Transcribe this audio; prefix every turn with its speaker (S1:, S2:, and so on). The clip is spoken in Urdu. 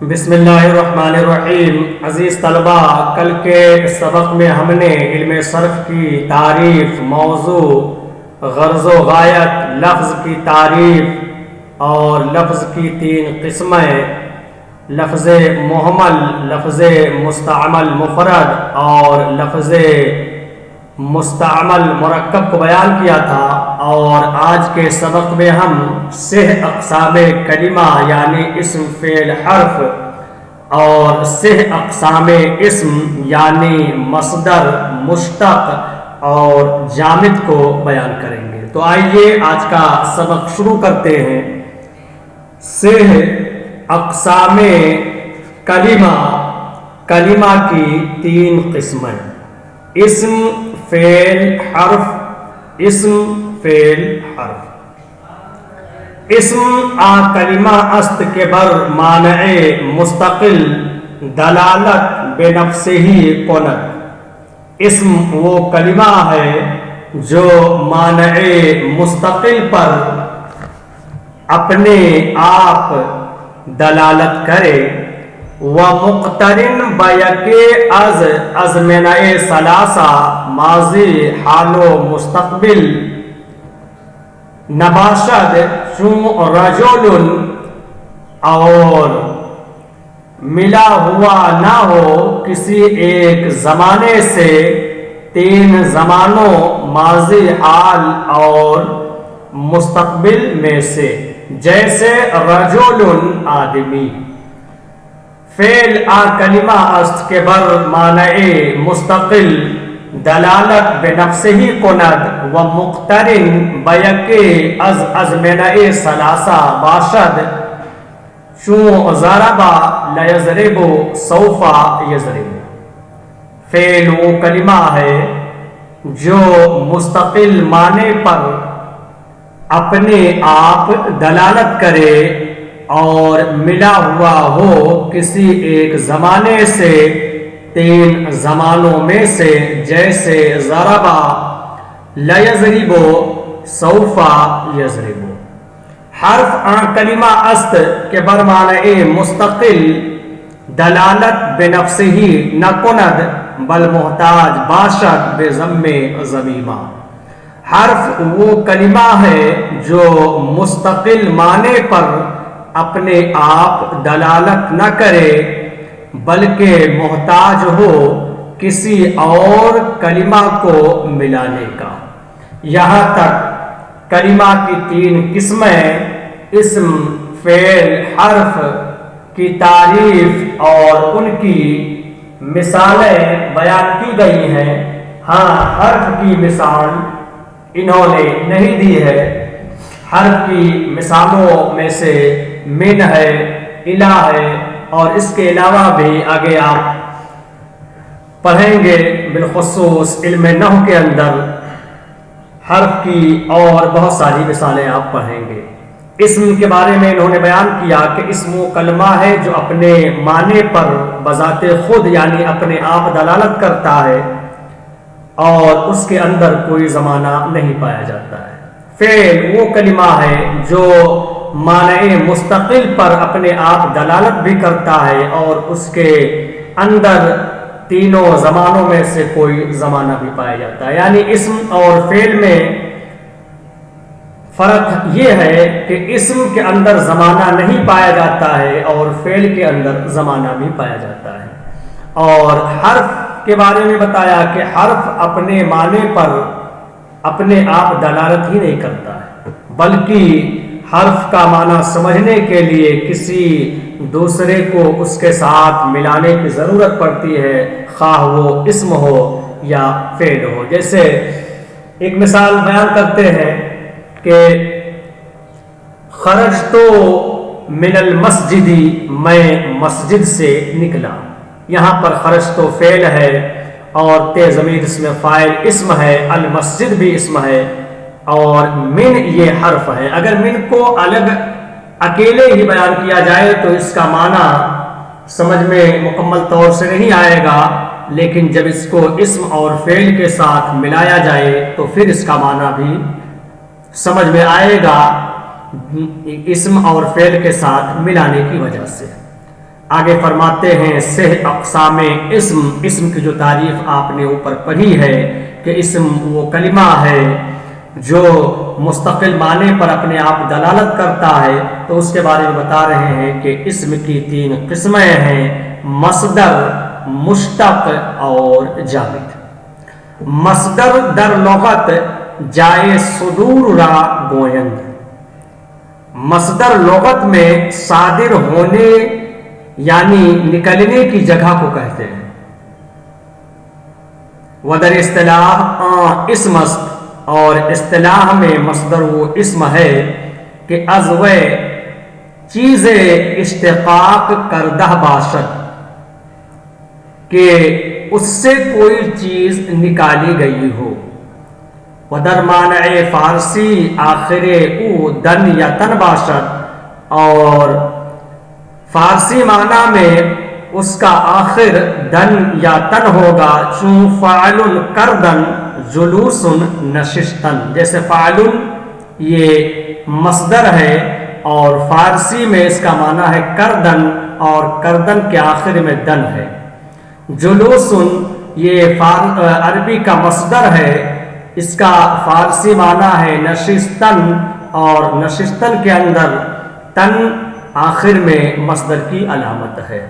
S1: بسم اللہ الرحمن الرحیم۔ عزیز طلبہ، کل کے سبق میں ہم نے علم صرف کی تعریف، موضوع، غرض و غایت، لفظ کی تعریف اور لفظ کی 3 قسمیں، لفظ مہمل، لفظ مستعمل مفرد اور لفظ مستعمل مرکب کو بیان کیا تھا، اور آج کے سبق میں ہم 6 اقسام کلمہ یعنی اسم، فعل، حرف اور 6 اقسام اسم یعنی مصدر، مشتق اور جامد کو بیان کریں گے۔ تو آئیے آج کا سبق شروع کرتے ہیں۔ 6 اقسام کلمہ، کلمہ کی 3 قسمیں: اسم، فعل، حرف۔ اسم، فعل، حرف۔ اسم کلمہ است کے بر مانع مستقل دلالت بے نفسہ ہی کند۔ اسم وہ کلمہ ہے جو مانع مستقل پر اپنے آپ دلالت کرے، ومقترن بیک از منع ثلاثہ ماضی، حال و مستقبل نباشد چون رجل، اور ملا ہوا نہ ہو کسی ایک زمانے سے 3 زمانوں ماضی، حال اور مستقبل میں سے، جیسے رجل آدمی۔ فعل کلمہ است کے بر مانع مستقل دلالت بے نفسہ ہی کند و مقترن بیک از منع ثلاثہ باشد چون ضرب لیضرب، سوف یضرب۔ فعل وہ کلمہ ہے جو مستقل معنی پر اپنے آپ دلالت کرے اور ملا ہوا ہو کسی ایک زمانے سے 3 زمانوں میں سے، جیسے ضرب لیضرب، سوف یضرب۔ حرف کلمہ است کے بر معنی مستقل دلالت بے نفسہ ہی نہ کند بل محتاج باشد بے ضم ضمیمہ۔ حرف وہ کلمہ ہے جو مستقل معنی پر اپنے آپ دلالت نہ کرے بلکہ محتاج ہو کسی اور کلمہ کو ملانے کا۔ یہاں تک کلمہ کی 3 قسمیں، اسم، فعل، حرف کی تعریف اور ان کی مثالیں بیان کی گئی ہیں۔ ہاں، حرف کی مثال انہوں نے نہیں دی ہے۔ حرف کی مثالوں میں سے من ہے، الہ ہے، اور اس کے علاوہ بھی آگے آپ پڑھیں گے بالخصوص علم نحو کے اندر حرف کی اور بہت ساری مثالیں آپ پڑھیں گے۔ اسم کے بارے میں انہوں نے بیان کیا کہ اسم وہ کلمہ ہے جو اپنے معنی پر بذات خود یعنی اپنے آپ دلالت کرتا ہے اور اس کے اندر کوئی زمانہ نہیں پایا جاتا ہے۔ فعل وہ کلمہ ہے جو معنی مستقل پر اپنے آپ دلالت بھی کرتا ہے اور اس کے اندر 3 زمانوں میں سے کوئی زمانہ بھی پایا جاتا ہے۔ یعنی اسم اور فعل میں فرق یہ ہے کہ اسم کے اندر زمانہ نہیں پایا جاتا ہے اور فعل کے اندر زمانہ بھی پایا جاتا ہے۔ اور حرف کے بارے میں بتایا کہ حرف اپنے معنی پر اپنے آپ دلالت ہی نہیں کرتا ہے بلکہ حرف کا معنی سمجھنے کے لیے کسی دوسرے کو اس کے ساتھ ملانے کی ضرورت پڑتی ہے، خواہ وہ اسم ہو یا فعل ہو۔ جیسے ایک مثال بیان کرتے ہیں کہ خرجت من المسجد، میں مسجد سے نکلا۔ یہاں پر خرجت فعل ہے اور تے ضمیر اس میں فاعل اسم ہے، المسجد بھی اسم ہے، اور من یہ حرف ہے۔ اگر من کو الگ اکیلے ہی بیان کیا جائے تو اس کا معنی سمجھ میں مکمل طور سے نہیں آئے گا، لیکن جب اس کو اسم اور فعل کے ساتھ ملایا جائے تو پھر اس کا معنی بھی سمجھ میں آئے گا، اسم اور فعل کے ساتھ ملانے کی وجہ سے۔ آگے فرماتے ہیں سہ اقسام اسم کی جو تعریف آپ نے اوپر پڑھی ہے کہ اسم وہ کلمہ ہے جو مستقل معنی پر اپنے آپ دلالت کرتا ہے، تو اس کے بارے میں بتا رہے ہیں کہ اسم کی 3 قسمیں ہیں: مصدر، مشتق اور جامد۔ مصدر در لغت جائے صدور را گویند، مصدر لغت میں صادر ہونے یعنی نکلنے کی جگہ کو کہتے ہیں۔ ودر اصطلاح اسم است، اور اصطلاح میں مصدر وہ اسم ہے کہ از وہ چیز اشتقاق کردہ باشد، کہ اس سے کوئی چیز نکالی گئی ہو۔ ودر معنی فارسی آخر او دن یا تن باشد، اور فارسی معنی میں اس کا آخر دن یا تن ہوگا، چون فعل کردن جلوس نشستن، جیسے فعل یہ مصدر ہے اور فارسی میں اس کا معنی ہے کردن، اور کردن کے آخر میں دن ہے۔ جلوس یہ عربی کا مصدر ہے، اس کا فارسی معنی ہے نشستن، اور نشستن کے اندر تن آخر میں مصدر کی علامت ہے۔